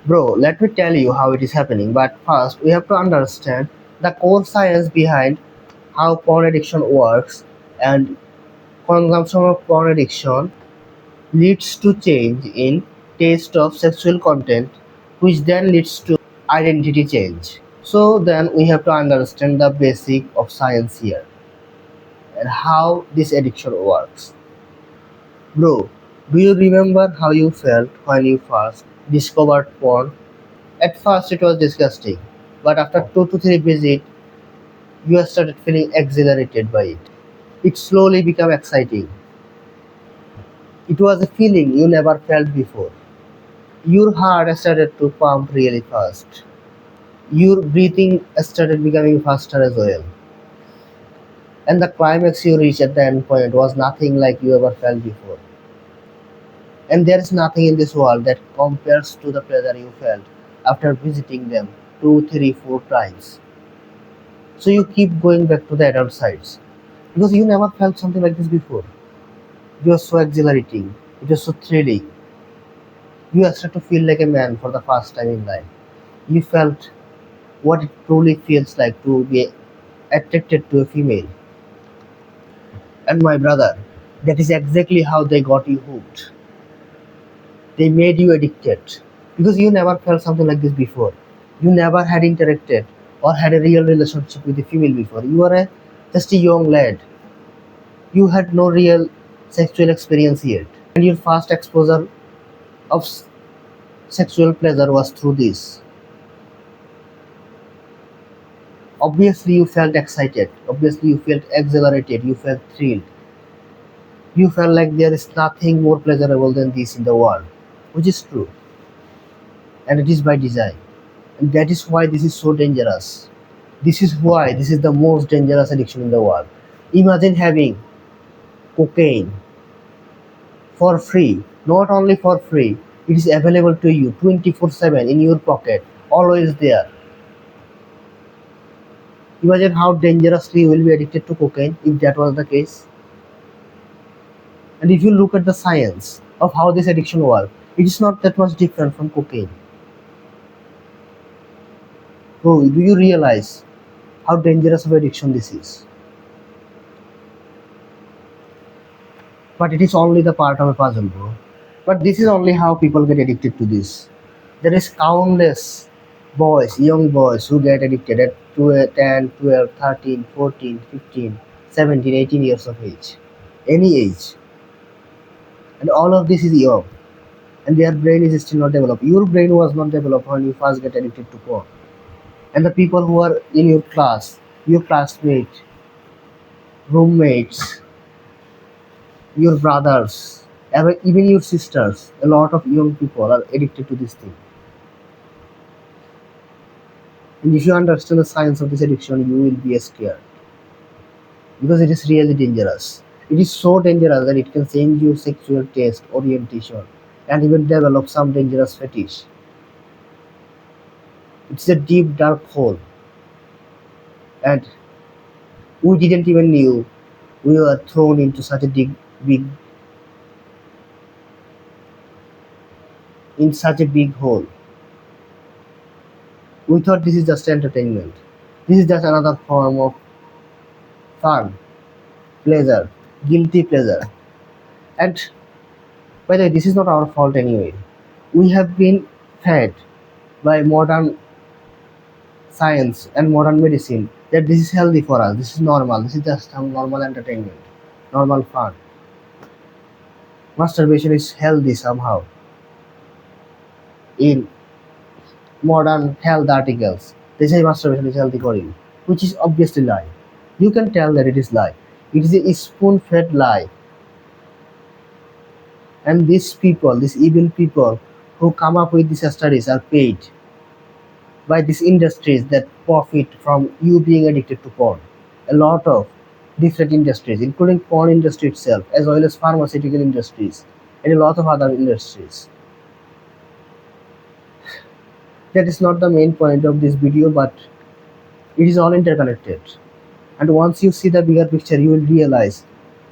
Bro, let me tell you how it is happening, but first we have to understand the core science behind how porn addiction works, and consumption of porn addiction leads to change in taste of sexual content, which then leads to identity change. So then we have to understand the basic of science here and how this addiction works. Bro, do you remember how you felt when you first discovered porn? At first it was disgusting, but after 2 to 3 visits, you started feeling exhilarated by it. It slowly became exciting. It was a feeling you never felt before. Your heart started to pump really fast. Your breathing started becoming faster as well. And the climax you reached at the end point was nothing like you ever felt before. And there is nothing in this world that compares to the pleasure you felt after visiting them 2, 3, 4 times. So you keep going back to the adult sides because you never felt something like this before. It was so exhilarating. It was so thrilling. You started to feel like a man for the first time in life. You felt what it truly feels like to be attracted to a female. And my brother, that is exactly how they got you hooked. They made you addicted because you never felt something like this before. You never had interacted or had a real relationship with a female before. You were just a young lad. You had no real sexual experience yet. And your first exposure of sexual pleasure was through this. Obviously, you felt excited. Obviously, you felt exhilarated. You felt thrilled. You felt like there is nothing more pleasurable than this in the world, which is true. And it is by design. And that is why this is so dangerous. This is why this is the most dangerous addiction in the world. Imagine having cocaine for free, not only for free, it is available to you 24/7 in your pocket, always there. Imagine how dangerously you will be addicted to cocaine if that was the case. And if you look at the science of how this addiction works, it is not that much different from cocaine. Bro, do you realize how dangerous of addiction this is? But it is only the part of a puzzle, bro. But this is only how people get addicted to this. There is countless boys, young boys who get addicted at 12, 10, 12, 13, 14, 15, 17, 18 years of age. Any age. And all of this is young. And their brain is still not developed. Your brain was not developed when you first get addicted to porn. And the people who are in your class, your classmates, roommates, your brothers, even your sisters, a lot of young people are addicted to this thing. And if you understand the science of this addiction, you will be scared because it is really dangerous. It is so dangerous that it can change your sexual taste, orientation, and even develop some dangerous fetish. It's a deep dark hole, and we didn't even knew we were thrown into such a big in such a big hole. We thought this is just entertainment. This is just another form of fun, pleasure, guilty pleasure. And by the way, this is not our fault anyway. We have been fed by modern science and modern medicine that this is healthy for us, this is normal, this is just some normal entertainment, normal fun. Masturbation is healthy somehow in modern health articles. They say masturbation is healthy for you, which is obviously lie. You can tell that it is lie. It is a spoon-fed lie. And these people, these evil people who come up with these studies are paid by these industries that profit from you being addicted to porn. A lot of different industries, including porn industry itself, as well as pharmaceutical industries and a lot of other industries. That is not the main point of this video, but it is all interconnected. And once you see the bigger picture, you will realize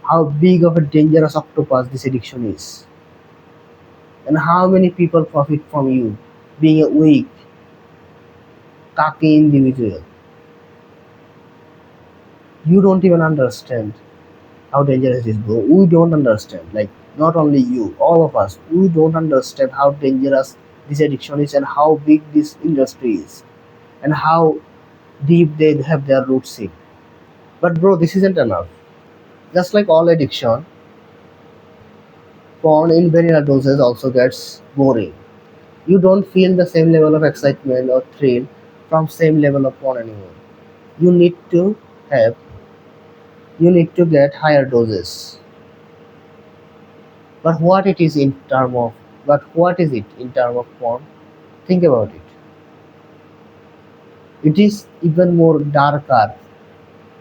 how big of a dangerous octopus this addiction is, and how many people profit from you being a weak, cocky individual. You don't even understand how dangerous it is, bro. We don't understand. Like, not only you, all of us, we don't understand how dangerous this addiction is and how big this industry is and how deep they have their roots in. But, bro, this isn't enough. Just like all addiction, porn in vanilla doses also gets boring. You don't feel the same level of excitement or thrill from same level of porn anymore. You need to have, you need to get higher doses. But what it is in term of, but what is it in term of porn? Think about it. It is even more darker,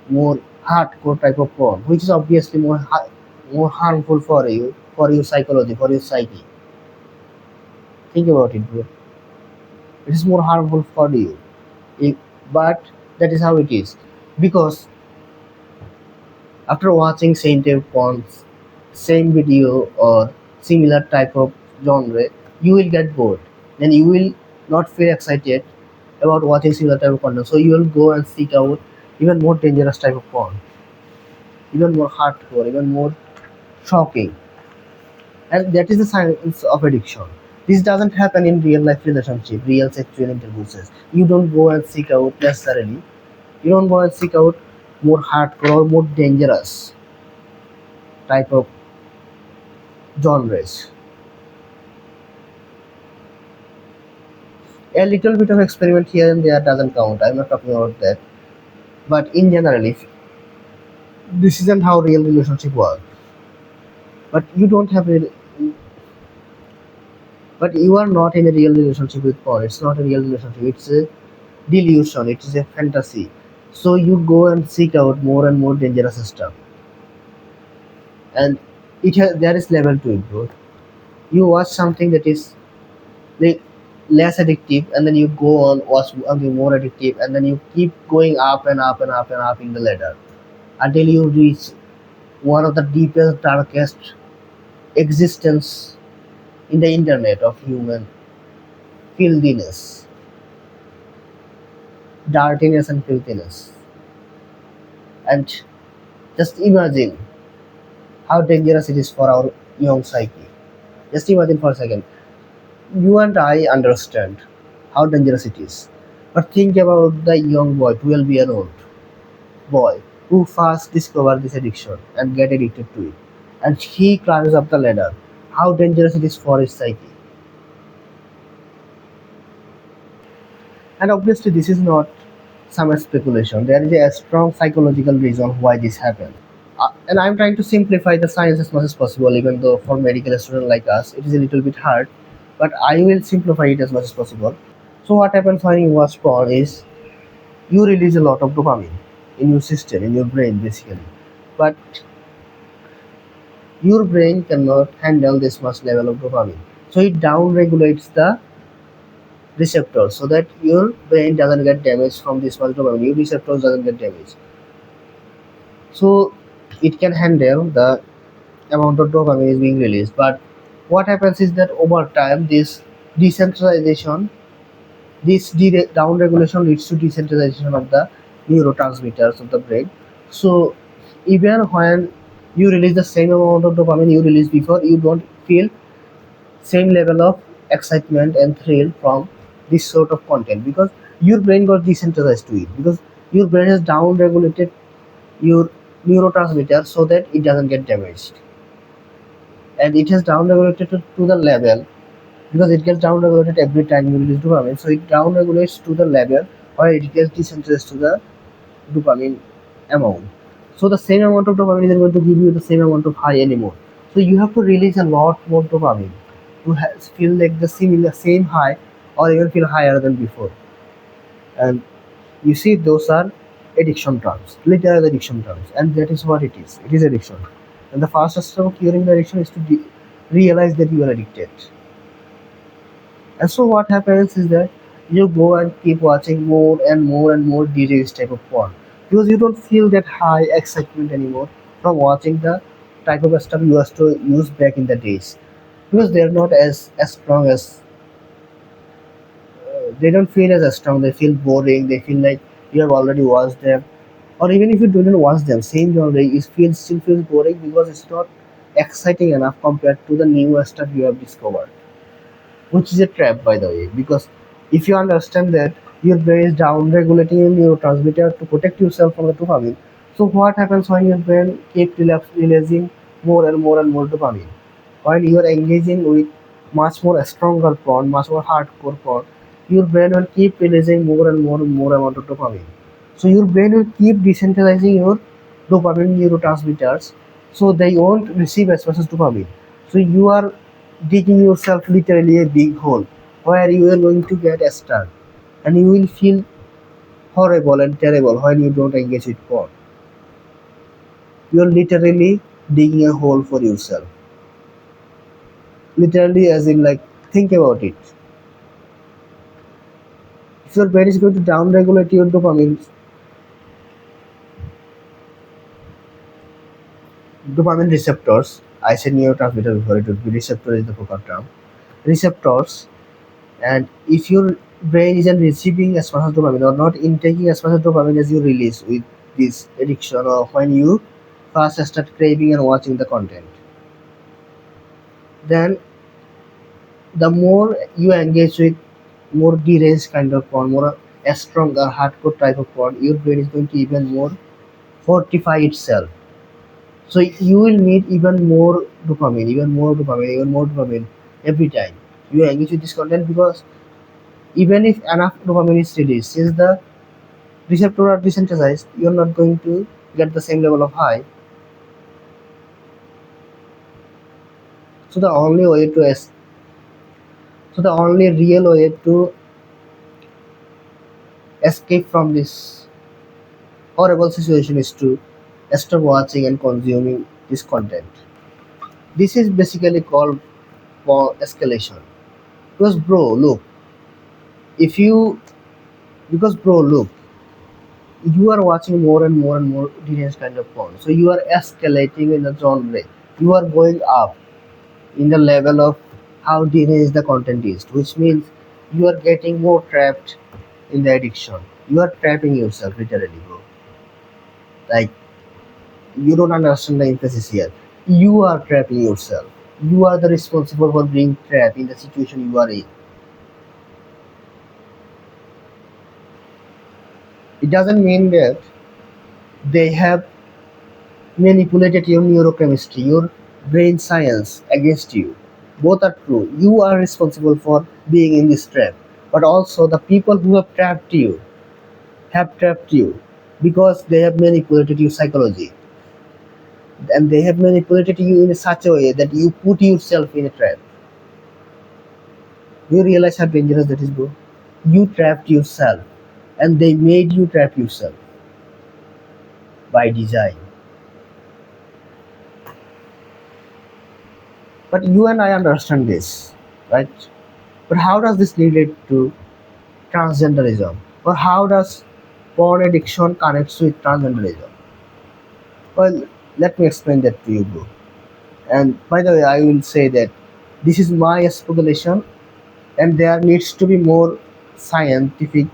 more hardcore type of porn, which is obviously more harmful for your psychology, for your psyche. Think about it, bro. It is more harmful for you. It, but that is how it is. Because after watching same type of porn, same video or similar type of genre, you will get bored. Then you will not feel excited about watching similar type of content. So you will go and seek out even more dangerous type of porn, even more hardcore, even more shocking. And that is the science of addiction. This doesn't happen in real life relationship, real sexual intercourses. You don't go and seek out necessarily. You don't go and seek out more hardcore or more dangerous type of genres. A little bit of experiment here and there doesn't count. I'm not talking about that. But in general, if this isn't how real relationship work. But you don't have a, but you are not in a real relationship with porn. It's not a real relationship. It's a delusion. It is a fantasy. So you go and seek out more and more dangerous stuff. And there is level to it, bro. You watch something that is like less addictive, and then you go on watch something more addictive, and then you keep going up and up and up and up in the ladder until you reach one of the deepest, darkest existence in the internet of human filthiness, dirtiness, and filthiness. And just imagine how dangerous it is for our young psyche. Just imagine for a second. You and I understand how dangerous it is. But think about the young boy, 12-year old boy, who first discovered this addiction and get addicted to it. And he climbs up the ladder. How dangerous it is for his psyche. And obviously, this is not some speculation. There is a strong psychological reason why this happens. And I'm trying to simplify the science as much as possible, even though for medical students like us, it is a little bit hard. But I will simplify it as much as possible. So what happens when you watch porn is you release a lot of dopamine in your system, in your brain, basically. But your brain cannot handle this much level of dopamine. So it down regulates the receptors so that your brain doesn't get damaged from this much dopamine. Your receptors doesn't get damaged. So it can handle the amount of dopamine is being released. But what happens is that over time, this decentralization, down regulation leads to decentralization of the neurotransmitters of the brain. So even when you release the same amount of dopamine you released before, you don't feel same level of excitement and thrill from this sort of content because your brain got decentralized to it, because your brain has down regulated your neurotransmitter so that it doesn't get damaged, and it has down regulated to the level, because it gets down regulated every time you release dopamine, so it down regulates to the level where it gets decentralized to the dopamine amount. So the same amount of dopamine isn't going to give you the same amount of high anymore. So you have to release a lot more dopamine to feel like the same high or even feel higher than before. And you see, those are addiction terms, literal addiction terms, and that is what it is. It is addiction. And the fastest step of curing the addiction is to realize that you are addicted. And so what happens is that you go and keep watching more and more and more DJs type of porn because you don't feel that high excitement anymore from watching the type of stuff you used to use back in the days, because they're not as strong as they don't feel as strong. They feel boring. They feel like you have already watched them, or even if you didn't watch them, same genre, it feels still feels boring because it's not exciting enough compared to the new stuff you have discovered, which is a trap, by the way. Because if you understand that your brain is down regulating your neurotransmitter to protect yourself from the dopamine, so what happens when your brain keeps releasing more and more and more dopamine? While you are engaging with much more stronger porn, much more hardcore porn, your brain will keep releasing more and more amount of dopamine. So your brain will keep desensitizing your dopamine neurotransmitters, so they won't receive as much as dopamine. So you are digging yourself literally a big hole where you are going to get stuck, and you will feel horrible and terrible when you don't engage with porn. You are literally digging a hole for yourself. Literally, as in, like, think about it. If your brain is going to down-regulate your dopamine receptors, I said neurotransmitter before, it would be receptor is the proper term. Receptors, and if your brain isn't receiving as much as dopamine or not intaking as much as dopamine as you release with this addiction or when you first start craving and watching the content, then the more you engage with more deranged kind of porn, more a stronger hardcore type of porn, your brain is going to even more fortify itself. So you will need even more dopamine every time you engage with this content, because even if enough dopamine is released, since the receptors are desensitized, you're not going to get the same level of high. So the only way to so the only real way to escape from this horrible situation is to stop watching and consuming this content. This is basically called for escalation. Because bro, look, if you because bro, look, you are watching more and more deranged kind of porn. So you are escalating in the genre. You are going up in the level of how deranged the content is, which means you are getting more trapped in the addiction. You are trapping yourself literally, bro. Like, you don't understand the emphasis here. You are trapping yourself. You are the responsible for being trapped in the situation you are in. It doesn't mean that they have manipulated your neurochemistry, your brain science against you. Both are true. You are responsible for being in this trap. But also the people who have trapped you because they have manipulated your psychology. And they have manipulated you in such a way that you put yourself in a trap. Do you realize how dangerous that is, bro? You trapped yourself, and they made you trap yourself by design. But you and I understand this, right? But how does this relate to transgenderism? Or how does porn addiction connects with transgenderism? Well, let me explain that to you, bro. And by the way, I will say that this is my speculation, and there needs to be more scientific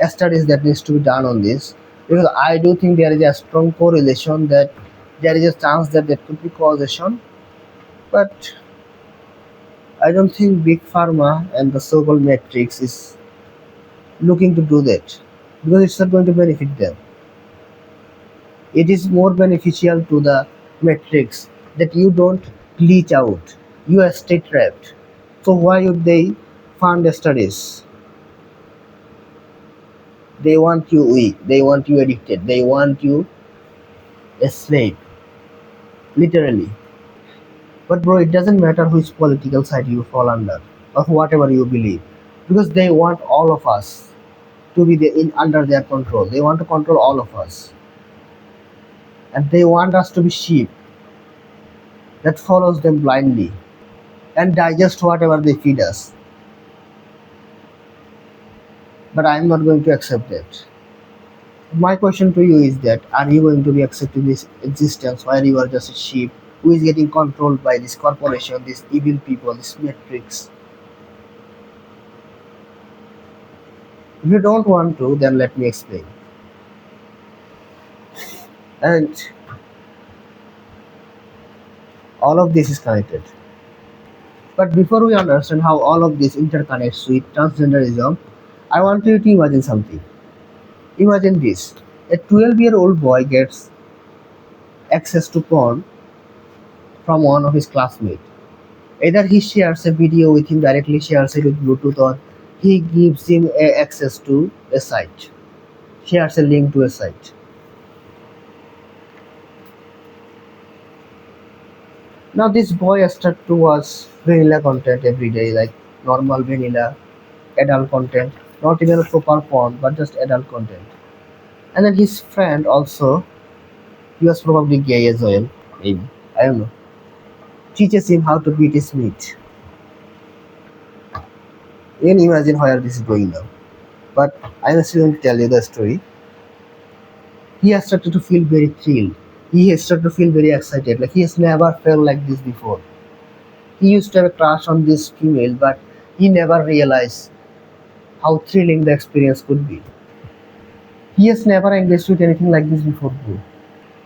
studies that needs to be done on this, because I do think there is a strong correlation, that there is a chance that there could be causation, but I don't think big pharma and the so-called matrix is looking to do that, because it's not going to benefit them. It is more beneficial to the matrix that you don't glitch out, you stay trapped. So why would they fund studies? They want you weak, they want you addicted, they want you a slave, literally. But bro, it doesn't matter which political side you fall under or whatever you believe, because they want all of us to be under their control. They want to control all of us, and they want us to be sheep that follows them blindly and digest whatever they feed us. But I'm not going to accept that. My question to you is that, are you going to be accepting this existence where you are just a sheep who is getting controlled by this corporation, these evil people, this matrix? If you don't want to, then let me explain. And all of this is connected. But before we understand how all of this interconnects with transgenderism, I want you to imagine something. Imagine this. A 12-year-old boy gets access to porn from one of his classmates. Either he shares a video with him, directly shares it with Bluetooth, or he gives him access to a site, shares a link to a site. Now this boy starts to watch vanilla content every day, like normal vanilla adult content, not even a proper porn, but just adult content. And then his friend also, he was probably gay as well, maybe, I don't know, teaches him how to beat his meat. You can imagine where this is going now. But I'm still going to tell you the story. He has started to feel very thrilled. He has started to feel very excited. Like he has never felt like this before. He used to have a crush on this female, but he never realized how thrilling the experience could be. He has never engaged with anything like this before, too.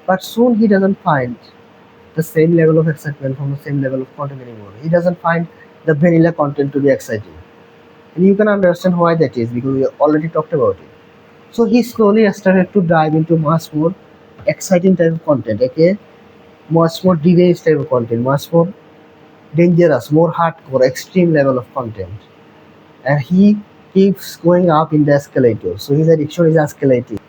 But soon he doesn't find the same level of excitement from the same level of content anymore. He doesn't find the vanilla content to be exciting. And you can understand why that is because we already talked about it. So he slowly started to dive into much more exciting type of content, okay? Much more deranged type of content, much more dangerous, more hardcore, extreme level of content. And he keeps going up in the escalator. So his addiction is escalating.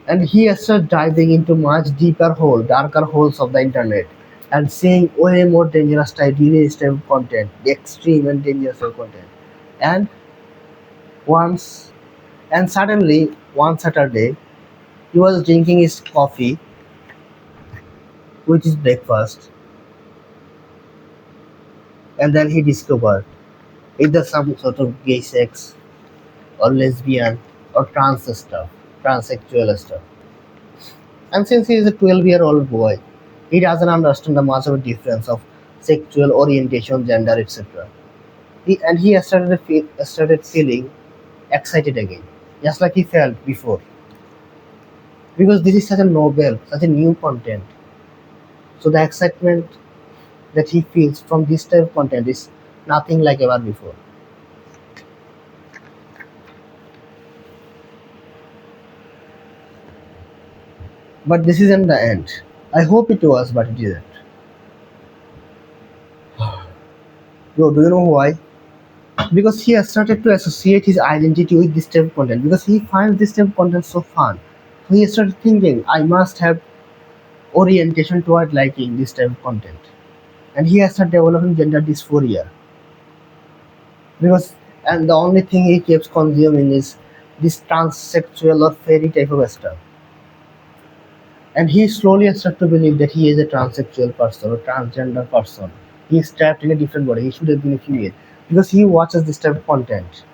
And he starts diving into much deeper hole, darker holes of the internet and seeing way more dangerous type, deranged type of content, the extreme and dangerous type of content. And once and suddenly one Saturday he was drinking his coffee, which is breakfast, and then he discovered either some sort of gay sex or lesbian or trans stuff, transsexual stuff. And since he is a 12-year-old boy, he doesn't understand the much of a difference of sexual orientation, gender, etc. And he started feeling excited again, just like he felt before. Because this is such a novel, such a new content. So the excitement that he feels from this type of content is nothing like ever before. But this isn't the end. I hope it was, but it isn't. Bro, do you know why? Because he has started to associate his identity with this type of content. Because he finds this type of content so fun. So he started thinking, I must have orientation toward liking this type of content. And he has started developing gender dysphoria. Because and the only thing he keeps consuming is this transsexual or fairy type of stuff. And he slowly started to believe that he is a transsexual person or transgender person. He is trapped in a different body. He should have been a female because he watches this type of content,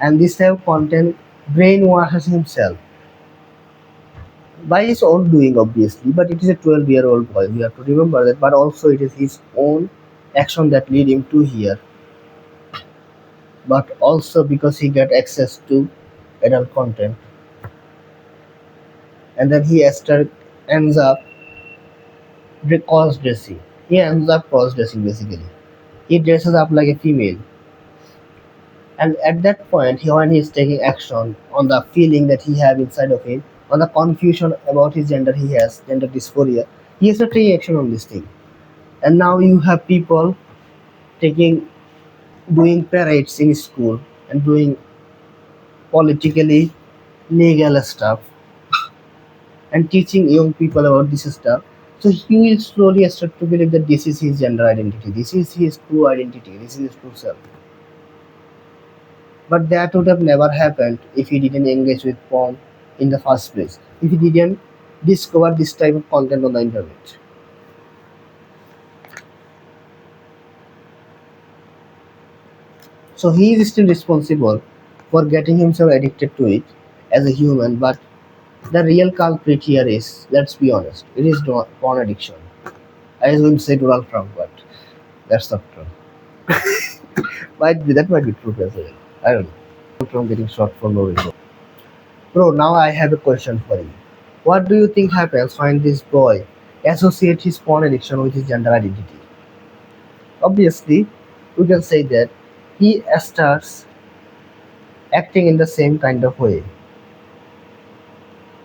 and this type of content brainwashes himself by his own doing, obviously. But it is a 12-year-old boy. We have to remember that. But also, it is his own action that lead him to here. But also because he got access to adult content, and then he ends up cross dressing. He ends up cross dressing basically. He dresses up like a female. And at that point, when he is taking action on the feeling that he have inside of him, on the confusion about his gender he has, gender dysphoria, he has to take action on this thing. And now you have people taking doing parades in school and doing politically legal stuff and teaching young people about this stuff. So he will slowly start to believe that this is his gender identity, this is his true identity, this is his true self. But that would have never happened if he didn't engage with porn in the first place, if he didn't discover this type of content on the internet. So he is still responsible for getting himself addicted to it as a human, but the real culprit here is, let's be honest, it is porn addiction. I was going to say Donald Trump, but that's not true. Might be that might be true as well. I don't know. keep on getting shot for no reason. Bro, now I have a question for you. What do you think happens when this boy associates his porn addiction with his gender identity? Obviously, we can say that he starts acting in the same kind of way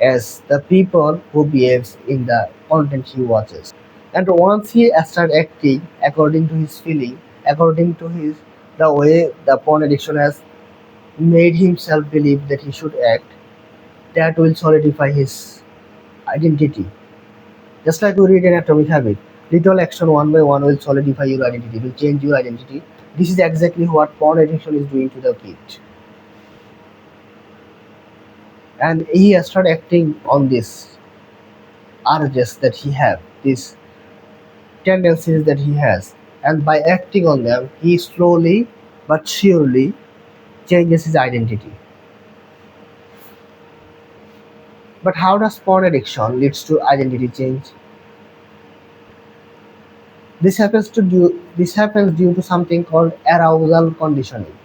as the people who behaves in the content he watches. And once he starts acting according to his feeling, according to his the way the porn addiction has made himself believe that he should act, that will solidify his identity. Just like we read in Atomic Habit, little action one by one will solidify your identity, will change your identity. This is exactly what porn addiction is doing to the kid. And he started acting on this urges that he have, these tendencies that he has. And by acting on them, he slowly but surely changes his identity. But how does porn addiction leads to identity change? This happens due to something called arousal conditioning.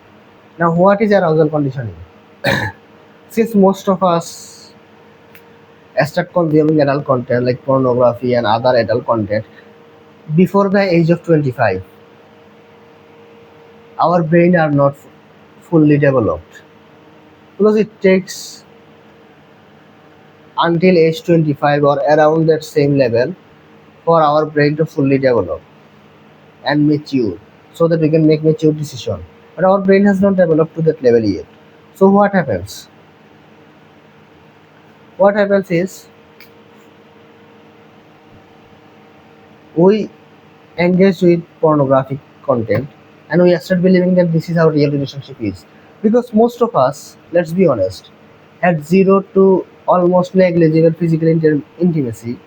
Now, what is arousal conditioning? Since most of us start consuming adult content like pornography and other adult content before the age of 25, our brain are not fully developed because it takes until age 25 or around that same level for our brain to fully develop and mature so that we can make mature decision, but our brain has not developed to that level yet. So what happens is we engage with pornographic content and we start believing that this is how real relationship is, because most of us, let's be honest, had zero to almost negligible physical intimacy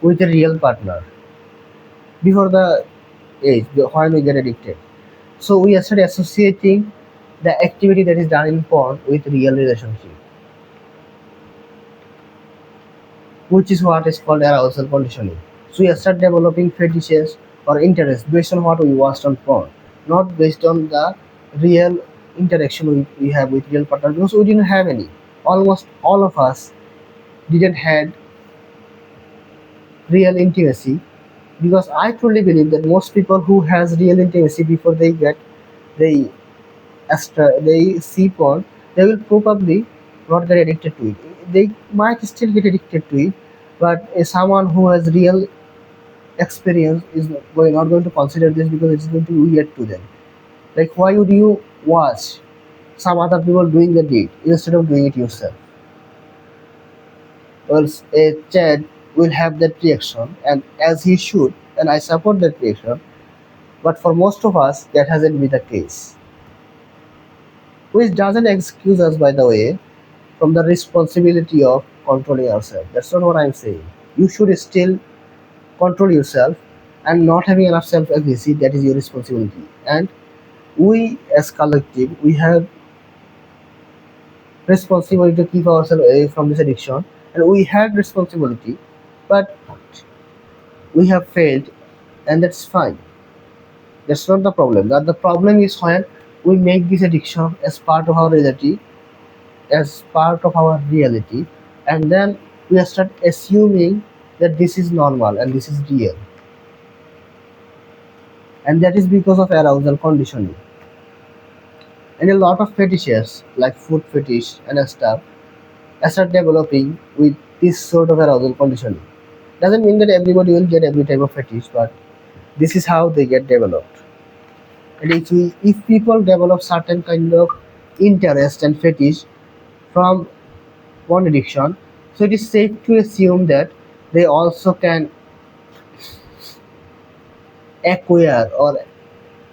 with a real partner before the age when we get addicted. So we start associating the activity that is done in porn with real relationship, which is what is called arousal conditioning. So we start developing fetishes or interests based on what we watched on porn, not based on the real interaction we have with real partner, because we didn't have any. Almost all of us didn't had real intimacy, because I truly believe that most people who has real intimacy before they they see porn, they will probably not get addicted to it. They might still get addicted to it, but someone who has real experience is not going to consider this because it's going to be weird to them. Like, why would you watch some other people doing the deed instead of doing it yourself? Well, a child will have that reaction, and as he should, and I support that reaction. But for most of us, that hasn't been the case, which doesn't excuse us, by the way, from the responsibility of controlling ourselves. That's not what I'm saying. You should still control yourself, and not having enough self-efficacy, that is your responsibility. And we as collective, we have responsibility to keep ourselves away from this addiction, and we had responsibility, but we have failed, and that's fine. That's not the problem. That the problem is when we make this addiction as part of our reality, and then we start assuming that this is normal and this is real, and that is because of arousal conditioning. And a lot of fetishes like food fetish and stuff start developing with this sort of arousal conditioning. Doesn't mean that everybody will get every type of fetish, but this is how they get developed. And if people develop certain kind of interest and fetish from porn addiction, so it is safe to assume that they also can acquire or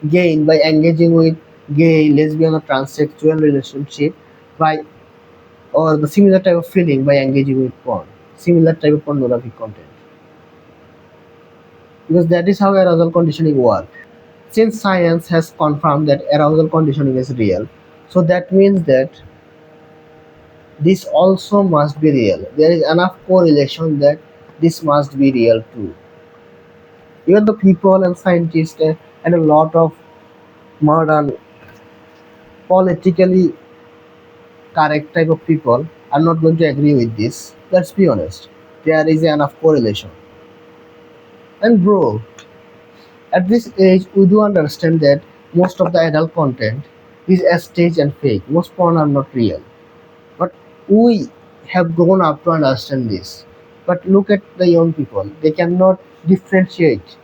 gain by engaging with gay, lesbian, or transsexual relationship by, or the similar type of feeling by engaging with porn, similar type of pornographic content, because that is how arousal conditioning works. Since science has confirmed that arousal conditioning is real, so that means that this also must be real. There is enough correlation that this must be real too. Even the people and scientists and a lot of modern politically correct type of people are not going to agree with this. Let's be honest. There is enough correlation. And bro, at this age, we do understand that most of the adult content is staged and fake. Most porn are not real. But we have grown up to understand this. But look at the young people. They cannot differentiate.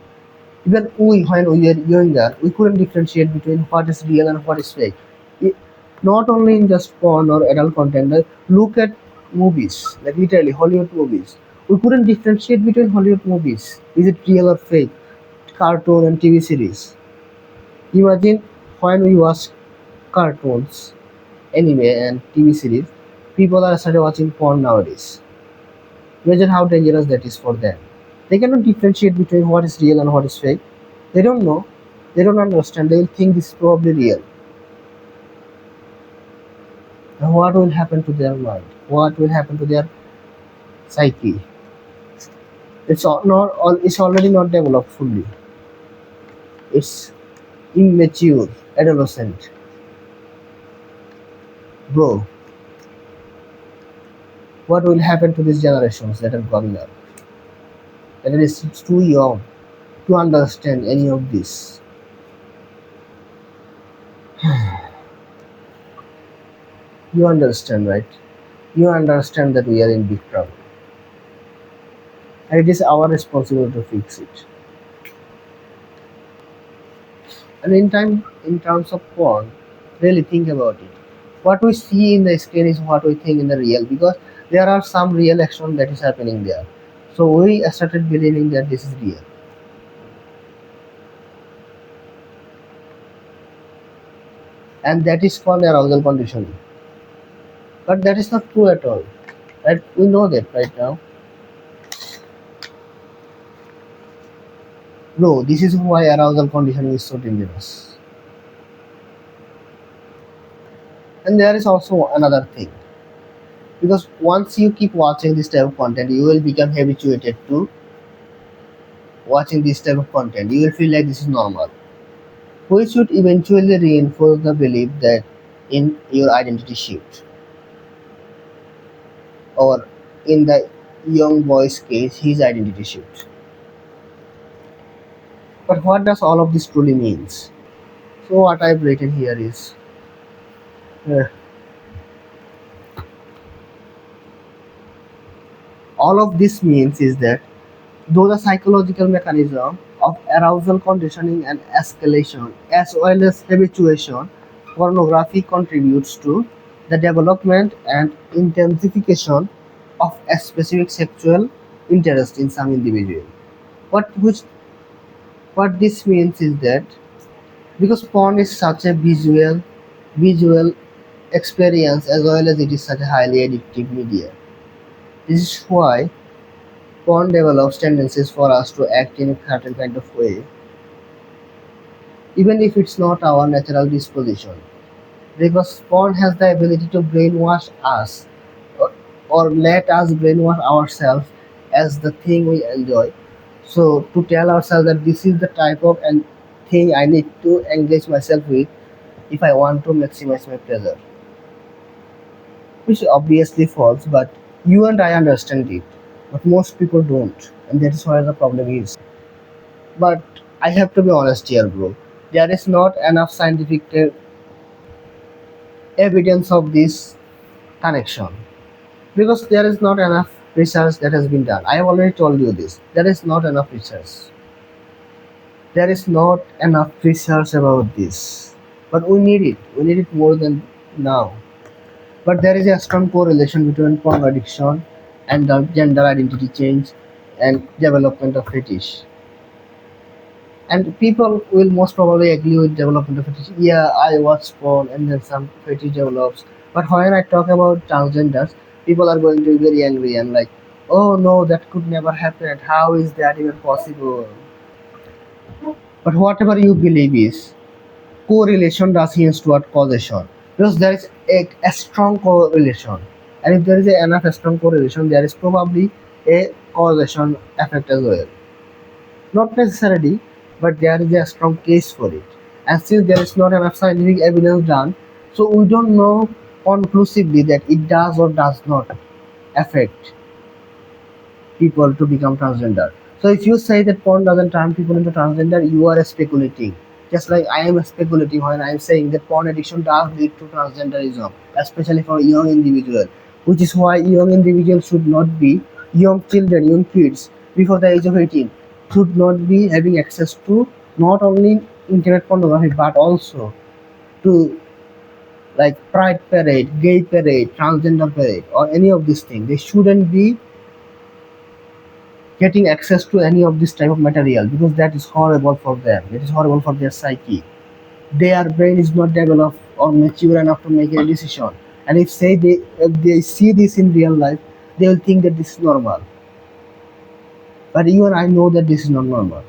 Even we, when we were younger, we couldn't differentiate between what is real and what is fake. It, not only in just porn or adult content, like look at movies, like literally Hollywood movies. We couldn't differentiate between Hollywood movies. Is it real or fake? Cartoon and TV series. Imagine when we watch cartoons, anime, and TV series, people are started watching porn nowadays. Imagine how dangerous that is for them. They cannot differentiate between what is real and what is fake. They don't know. They don't understand. They will think this is probably real. And what will happen to their mind? What will happen to their psyche? Not all. It's already not developed fully. It's immature, adolescent. Bro, what will happen to these generations that are coming up? That it is too young to understand any of this. You understand, right? You understand that we are in big trouble. And it is our responsibility to fix it. And in terms of porn, really think about it. What we see in the screen is what we think in the real because there are some real action that is happening there. So we started believing that this is real. And that is called arousal conditioning. But that is not true at all. Right? We know that right now. No, this is why arousal conditioning is so dangerous. And there is also another thing. Because once you keep watching this type of content, you will become habituated to watching this type of content. You will feel like this is normal. Which should eventually reinforce the belief that in your identity shift. Or in the young boy's case, his identity shift. But what does all of this truly means? So what I've written here is uh, all of this means is that though the psychological mechanism of arousal conditioning and escalation as well as habituation, pornography contributes to the development and intensification of a specific sexual interest in some individual. What which what this means is that because porn is such a visual experience as well as it is such a highly addictive media. This is why porn develops tendencies for us to act in a certain kind of way, even if it's not our natural disposition. Because porn has the ability to brainwash us or let us brainwash ourselves as the thing we enjoy. So to tell ourselves that this is the type of and thing I need to engage myself with if I want to maximize my pleasure, which obviously false, but you and I understand it, but most people don't, and that is where the problem is. But I have to be honest here, bro. There is not enough scientific evidence of this connection because there is not enough research that has been done. I have already told you this. There is not enough research. There is not enough research about this. But we need it. We need it more than now. But there is a strong correlation between porn addiction and the gender identity change and development of fetish. And people will most probably agree with development of fetish. Yeah, I watch porn and then some fetish develops. But when I talk about transgenders, people are going to be very angry and like, oh no, that could never happen. How is that even possible? But whatever you believe is, correlation does hints toward causation. Because there is a strong correlation. And if there is enough strong correlation, there is probably a causation effect as well. Not necessarily, but there is a strong case for it. And since there is not enough scientific evidence done, so we don't know conclusively that it does or does not affect people to become transgender. So if you say that porn doesn't turn people into transgender, you are speculating. Just like I am speculating when I am saying that porn addiction does lead to transgenderism, especially for young individuals, which is why young individuals should not be, young children, young kids before the age of 18 should not be having access to not only internet pornography but also to like pride parade, gay parade, transgender parade, or any of these things. They shouldn't be getting access to any of this type of material because that is horrible for them. It is horrible for their psyche. Their brain is not developed or mature enough to make a decision. And if they see this in real life, they will think that this is normal. But you and I know that this is not normal.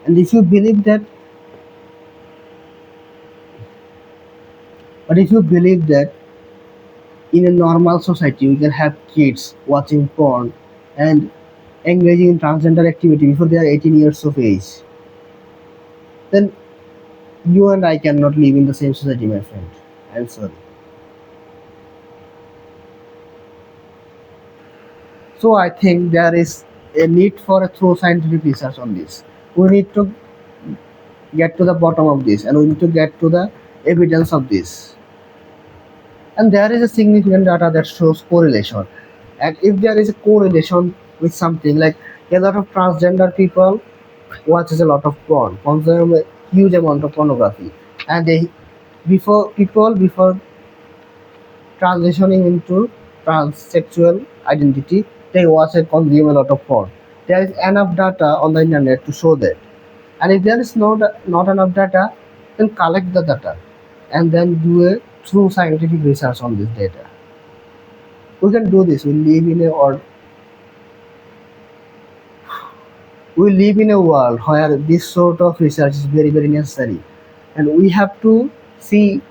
And if you believe that, but if you believe that in a normal society we can have kids watching porn and engaging in transgender activity before they are 18 years of age, then you and I cannot live in the same society, my friend. I'm sorry. So I think there is a need for a thorough scientific research on this. We need to get to the bottom of this and we need to get to the evidence of this. And there is a significant data that shows correlation. And if there is a correlation with something like a lot of transgender people watches a lot of porn, consume a huge amount of pornography, and they before transitioning into transsexual identity, they watch and consume a lot of porn. There is enough data on the internet to show that. And if there is not enough data, then collect the data and then do a true scientific research on this data. We can do this. We live in a world where this sort of research is very, very necessary. And we have to see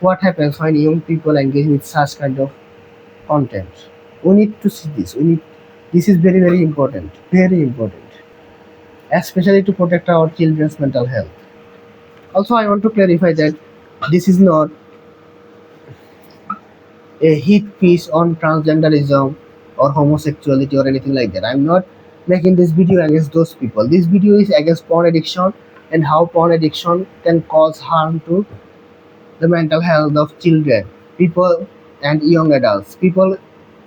what happens when young people engage with such kind of content. We need to see this. This is very, very important, especially to protect our children's mental health. Also, I want to clarify that this is not a hit piece on transgenderism or homosexuality or anything like that. I'm not making this video against those people. This video is against porn addiction and how porn addiction can cause harm to the mental health of children, people, and young adults, people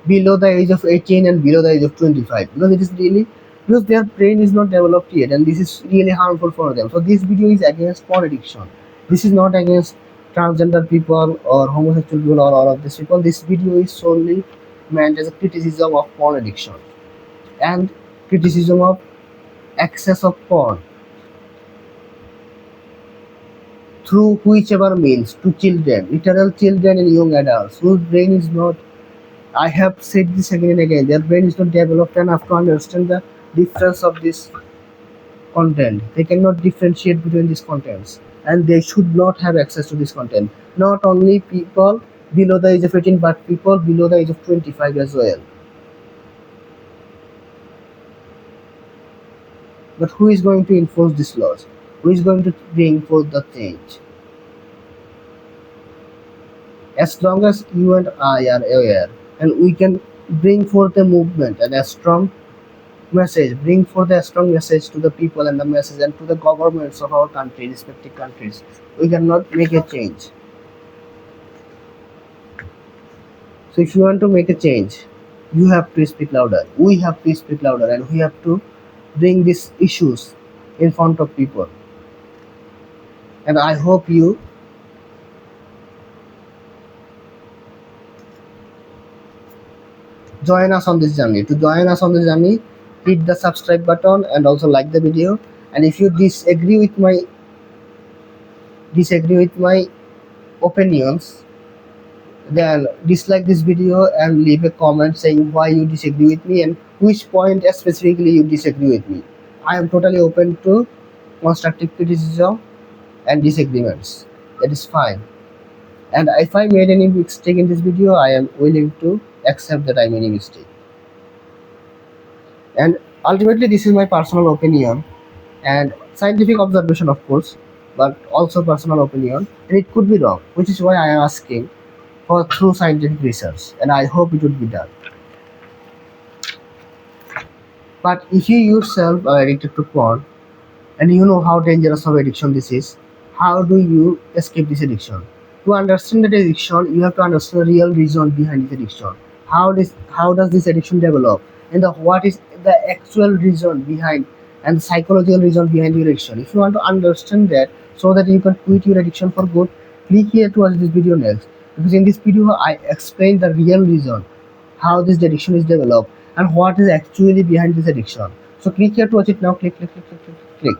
below the age of 18 and below the age of 25, because it is really because their brain is not developed yet, and this is really harmful for them. So this video is against porn addiction. This is not against transgender people or homosexual people or all of these people. This video is solely meant as a criticism of porn addiction and criticism of excess of porn through whichever means to children, literal children and young adults whose brain is not, I have said this again and again, their brain is not developed enough to understand the difference of this content. They cannot differentiate between these contents and they should not have access to this content. Not only people below the age of 18 but people below the age of 25 as well. But who is going to enforce these laws? Who is going to bring forth the change? As long as you and I are aware and we can bring forth a movement and a strong message, bring forth a strong message to the people and the message and to the governments of our country, respective countries, we cannot make a change. So if you want to make a change, you have to speak louder. We have to speak louder and we have to bring these issues in front of people. And I hope you join us on this journey. To join us on this journey, hit the subscribe button and also like the video. And if you disagree with my opinions, then dislike this video and leave a comment saying why you disagree with me and which point specifically you disagree with me. I am totally open to constructive criticism and disagreements. That is fine. And if I made any mistake in this video, I am willing to accept that I made a mistake. And ultimately, this is my personal opinion and scientific observation, of course, but also personal opinion, and it could be wrong, which is why I am asking for through scientific research, and I hope it would be done. But if you yourself are addicted to porn and you know how dangerous of addiction this is, how do you escape this addiction? To understand that addiction, you have to understand the real reason behind this addiction. How does this addiction develop? And what is the actual reason behind and the psychological reason behind your addiction? If you want to understand that so that you can quit your addiction for good, click here to watch this video next. Because in this video I explain the real reason how this addiction is developed and what is actually behind this addiction. So click here to watch it now. Click, click, click, click, click, click.